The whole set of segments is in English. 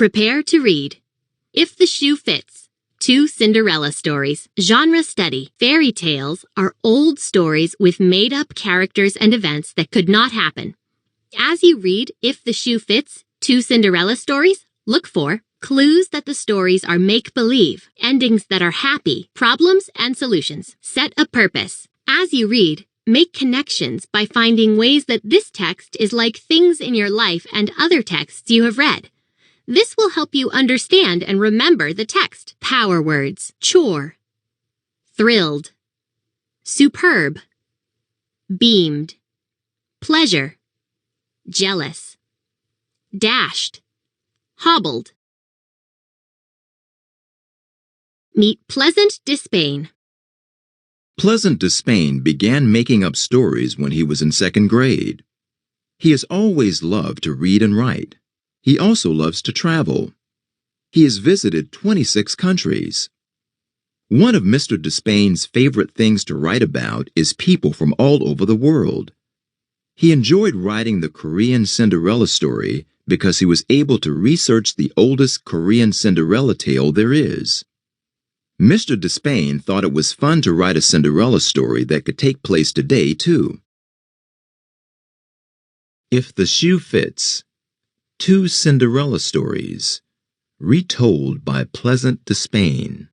Prepare to read. If the Shoe Fits. 2 Cinderella stories. Genre study. Fairy tales are old stories with made-up characters and events that could not happen. As you read If the Shoe Fits, 2 Cinderella stories, look for clues that the stories are make-believe, endings that are happy, problems and solutions. Set a purpose. As you read, make connections by finding ways that this text is like things in your life and other texts you have read. This will help you understand and remember the text. Power words. Chore. Thrilled. Superb. Beamed. Pleasure. Jealous. Dashed. Hobbled. Meet Pleasant Despain. Pleasant Despain began making up stories when he was in 2nd grade. He has always loved to read and write. He also loves to travel. He has visited 26 countries. One of Mr. Despain's favorite things to write about is people from all over the world. He enjoyed writing the Korean Cinderella story because he was able to research the oldest Korean Cinderella tale there is. Mr. Despain thought it was fun to write a Cinderella story that could take place today, too. If the Shoe Fits. 2 Cinderella stories, retold by Pleasant Despain.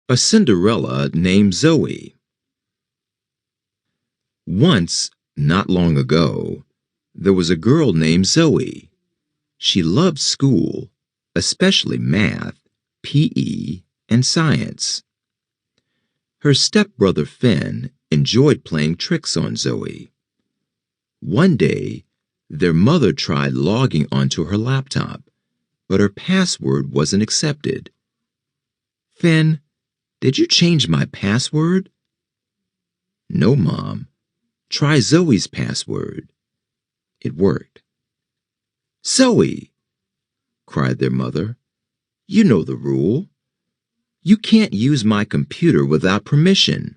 A Cinderella named Zoe. Once, not long ago, there was a girl named Zoe. She loved school, especially math, PE, and science. Her stepbrother Finn enjoyed playing tricks on Zoe. One day, their mother tried logging onto her laptop, but her password wasn't accepted. "Finn, did you change my password?" "No, Mom. Try Zoe's password." It worked. "Zoe!" cried their mother. "You know the rule. You can't use my computer without permission.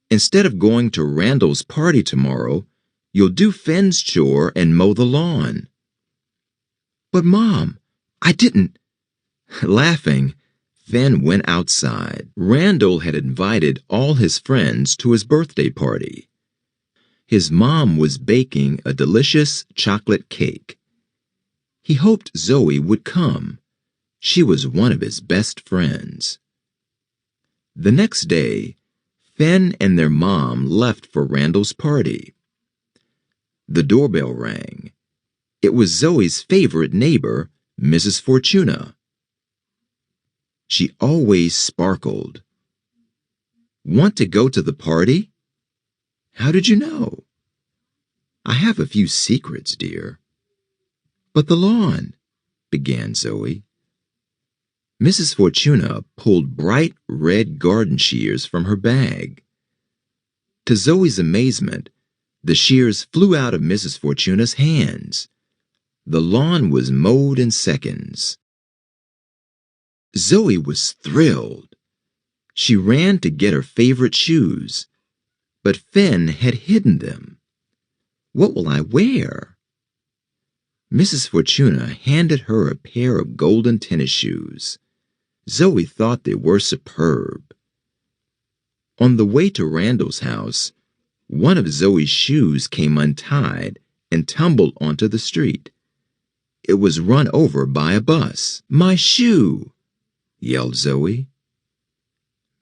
Instead of going to Randall's party tomorrow, you'll do Finn's chore and mow the lawn." "But Mom, I didn't." Laughing, Finn went outside. Randall had invited all his friends to his birthday party. His mom was baking a delicious chocolate cake. He hoped Zoe would come. She was one of his best friends. The next day, Finn and their mom left for Randall's party. The doorbell rang. It was Zoe's favorite neighbor, Mrs. Fortuna. She always sparkled. "Want to go to the party?" "How did you know?" "I have a few secrets, dear." "But the lawn," began Zoe. Mrs. Fortuna pulled bright red garden shears from her bag. To Zoe's amazement, the shears flew out of Mrs. Fortuna's hands. The lawn was mowed in seconds. Zoe was thrilled. She ran to get her favorite shoes, but Finn had hidden them. "What will I wear?" Mrs. Fortuna handed her a pair of golden tennis shoes. Zoe thought they were superb. On the way to Randall's house, one of Zoe's shoes came untied and tumbled onto the street. It was run over by a bus. "My shoe!" yelled Zoe.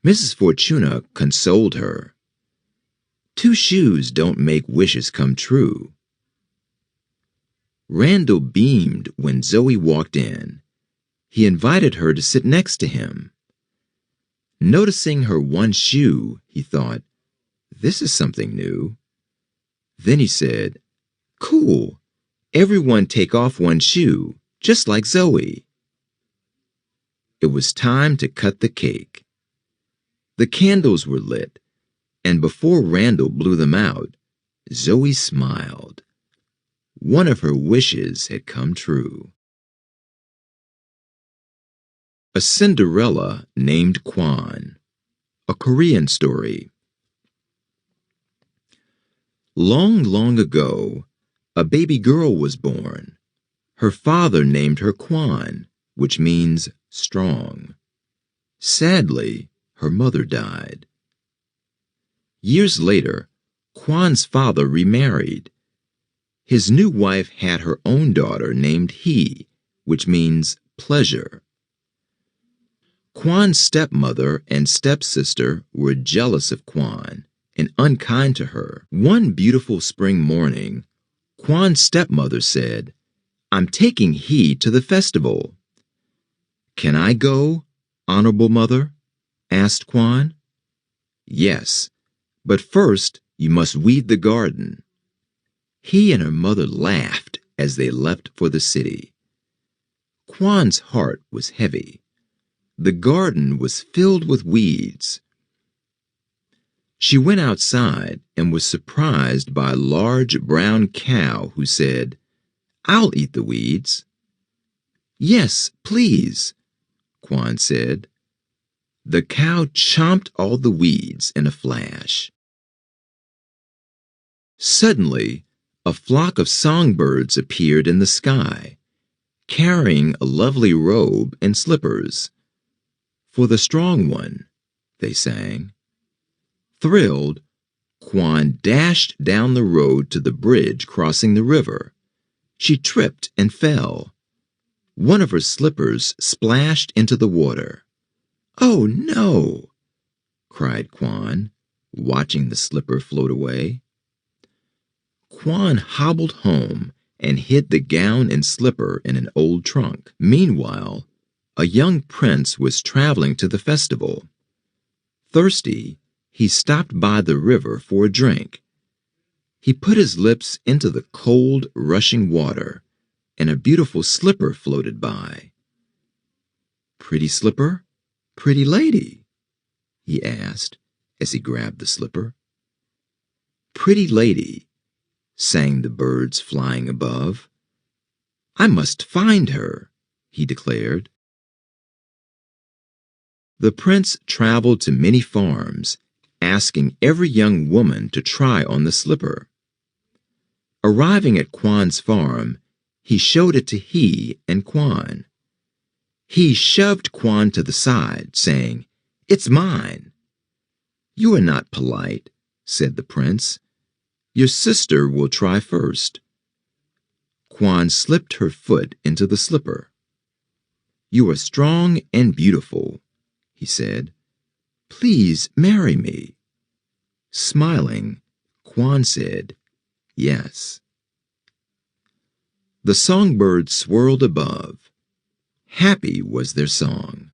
Mrs. Fortuna consoled her. "2 shoes don't make wishes come true." Randall beamed when Zoe walked in. He invited her to sit next to him. Noticing her one shoe, he thought, "This is something new." Then he said, "Cool. Everyone take off one shoe, just like Zoe." It was time to cut the cake. The candles were lit, and before Randall blew them out, Zoe smiled. One of her wishes had come true. A Cinderella Named Kwan. A Korean Story. Long, long ago, a baby girl was born. Her father named her Kwan, which means strong. Sadly, her mother died. Years later, Kwan's father remarried. His new wife had her own daughter named He, which means pleasure. Kwan's stepmother and stepsister were jealous of Kwan and unkind to her. One beautiful spring morning, Kwan's stepmother said, "I'm taking He to the festival." "Can I go, honorable mother?" asked Kwan. "Yes, but first you must weed the garden." He and her mother laughed as they left for the city. Kwan's heart was heavy. The garden was filled with weeds. She went outside and was surprised by a large brown cow who said, "I'll eat the weeds." "Yes, please," Kwan said. The cow chomped all the weeds in a flash. Suddenly, a flock of songbirds appeared in the sky, carrying a lovely robe and slippers. "For the strong one," they sang. Thrilled, Kwan dashed down the road to the bridge crossing the river. She tripped and fell. One of her slippers splashed into the water. "Oh no!" cried Kwan, watching the slipper float away. Kwan hobbled home and hid the gown and slipper in an old trunk. Meanwhile, a young prince was traveling to the festival. Thirsty, he stopped by the river for a drink. He put his lips into the cold, rushing water, and a beautiful slipper floated by. "Pretty slipper, pretty lady?" he asked as he grabbed the slipper. "Pretty lady," sang the birds flying above. "I must find her," he declared. The prince traveled to many farms, asking every young woman to try on the slipper. Arriving at Kwan's farm, he showed it to He and Kwan. He shoved Kwan to the side, saying, "It's mine." "You are not polite," said the prince. "Your sister will try first." Kwan slipped her foot into the slipper. "You are strong and beautiful," he said. "Please marry me." Smiling, Kwan said, "Yes." The songbirds swirled above. Happy was their song.